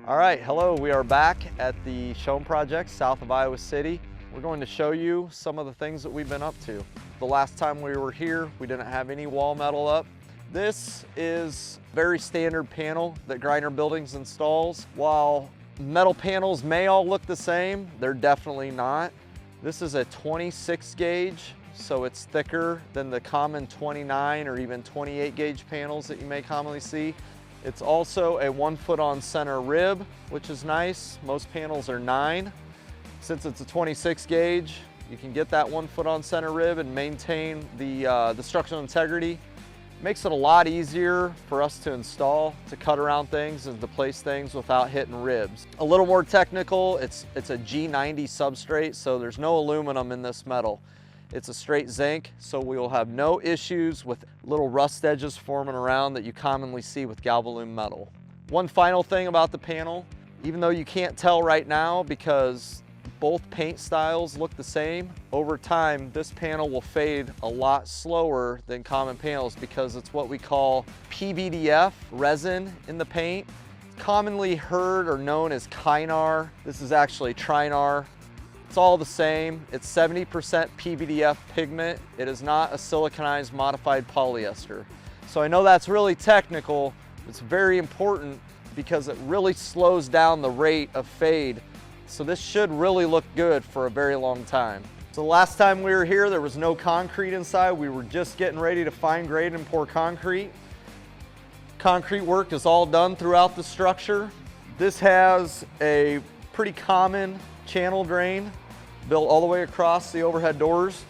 All right, hello, we are back at the Shome project south of Iowa City. We're going to show you some of the things that we've been up to. The last time we were here, we didn't have any wall metal up. This is a very standard panel that GREINER Buildings installs. While metal panels may all look the same, they're definitely not. This is a 26 gauge, so it's thicker than the common 29 or even 28 gauge panels that you may commonly see. It's also a 1 foot on center rib, which is nice. Most panels are 9. Since it's a 26 gauge, you can get that 1 foot on center rib and maintain the structural integrity. Makes it a lot easier for us to install, to cut around things and to place things without hitting ribs. A little more technical, it's a G90 substrate, so there's no aluminum in this metal. It's a straight zinc, so we will have no issues with little rust edges forming around that you commonly see with galvalume metal. One final thing about the panel, even though you can't tell right now because both paint styles look the same, over time this panel will fade a lot slower than common panels because it's what we call PVDF resin in the paint. It's commonly heard or known as TRINAR. This is actually TRINAR. It's all the same. It's 70% PVDF pigment. It is not a siliconized modified polyester. So I know that's really technical. It's very important because it really slows down the rate of fade. So this should really look good for a very long time. So the last time we were here, there was no concrete inside. We were just getting ready to fine grade and pour concrete. Concrete work is all done throughout the structure. This has a pretty common channel drain built all the way across the overhead doors.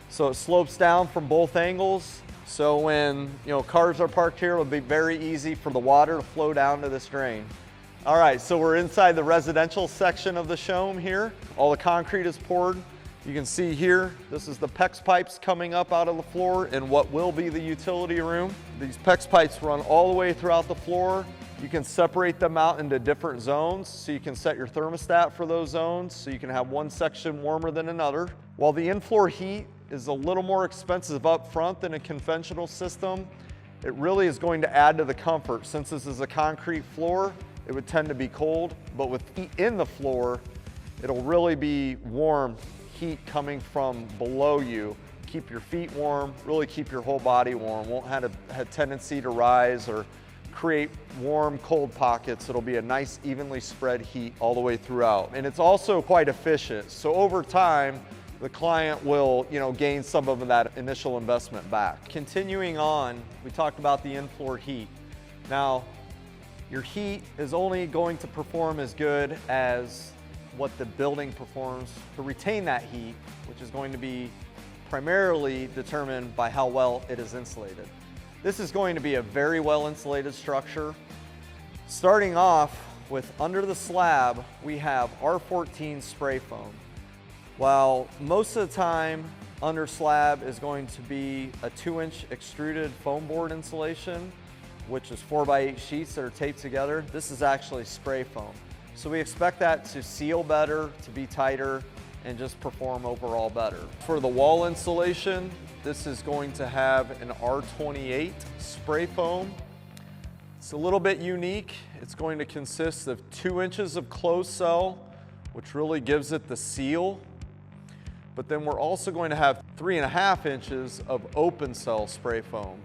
So it slopes down from both angles. So when cars are parked here, it'll be very easy for the water to flow down to this drain. All right, so we're inside the residential section of the Shome here. All the concrete is poured. You can see here, this is the PEX pipes coming up out of the floor in what will be the utility room. These PEX pipes run all the way throughout the floor. You can separate them out into different zones, so you can set your thermostat for those zones, so you can have one section warmer than another. While the in-floor heat is a little more expensive up front than a conventional system, it really is going to add to the comfort. Since this is a concrete floor, it would tend to be cold, but with heat in the floor, it'll really be warm heat coming from below you. Keep your feet warm, really keep your whole body warm. Won't have a tendency to rise or create warm, cold pockets. It'll be a nice, evenly spread heat all the way throughout. And it's also quite efficient. So over time, the client will, gain some of that initial investment back. Continuing on, we talked about the in-floor heat. Now, your heat is only going to perform as good as what the building performs to retain that heat, which is going to be primarily determined by how well it is insulated. This is going to be a very well insulated structure. Starting off with under the slab, we have R14 spray foam. While most of the time under slab is going to be a 2-inch extruded foam board insulation, which is 4x8 sheets that are taped together, this is actually spray foam. So we expect that to seal better, to be tighter, and just perform overall better. For the wall insulation, this is going to have an R28 spray foam. It's a little bit unique. It's going to consist of 2 inches of closed cell, which really gives it the seal. But then we're also going to have 3.5 inches of open cell spray foam.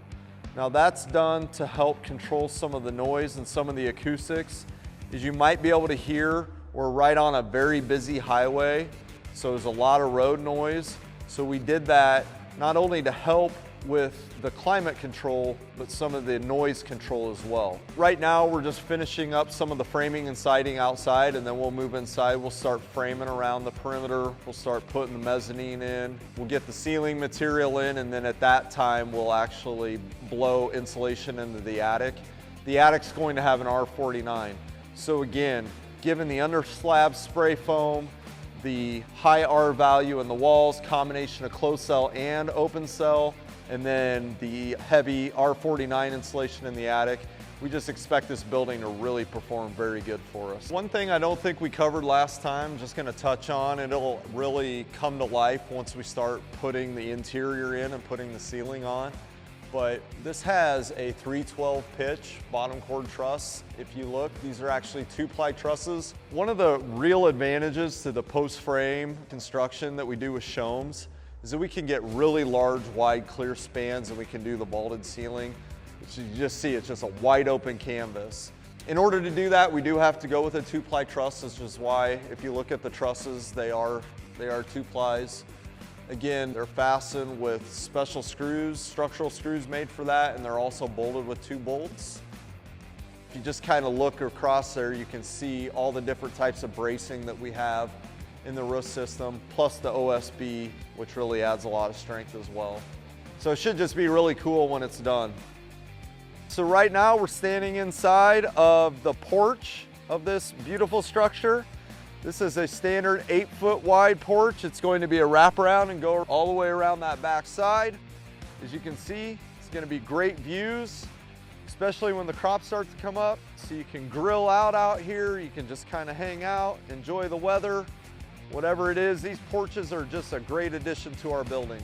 Now that's done to help control some of the noise and some of the acoustics. As you might be able to hear, we're right on a very busy highway, so there's a lot of road noise. So we did that not only to help with the climate control, but some of the noise control as well. Right now, we're just finishing up some of the framing and siding outside, and then we'll move inside. We'll start framing around the perimeter. We'll start putting the mezzanine in. We'll get the ceiling material in, and then at that time, we'll actually blow insulation into the attic. The attic's going to have an R49. So again, given the under slab spray foam, the high R value in the walls, combination of closed cell and open cell, and then the heavy R49 insulation in the attic, we just expect this building to really perform very good for us. One thing I don't think we covered last time, just gonna touch on, and it'll really come to life once we start putting the interior in and putting the ceiling on. but this has a 312 pitch bottom cord truss. If you look, these are actually 2-ply trusses. One of the real advantages to the post frame construction that we do with Shomes is that we can get really large, wide, clear spans, and we can do the vaulted ceiling, which you just see, it's just a wide open canvas. In order to do that, we do have to go with a 2-ply truss, which is why if you look at the trusses, they are 2-plies. Again, they're fastened with special screws, structural screws made for that, and they're also bolted with 2 bolts. If you just kind of look across there, you can see all the different types of bracing that we have in the roof system, plus the OSB, which really adds a lot of strength as well. So it should just be really cool when it's done. So right now we're standing inside of the porch of this beautiful structure. This is a standard 8-foot wide porch. It's going to be a wraparound and go all the way around that back side. As you can see, it's going to be great views, especially when the crops start to come up. So you can grill out here. You can just kind of hang out, enjoy the weather, whatever it is. These porches are just a great addition to our buildings.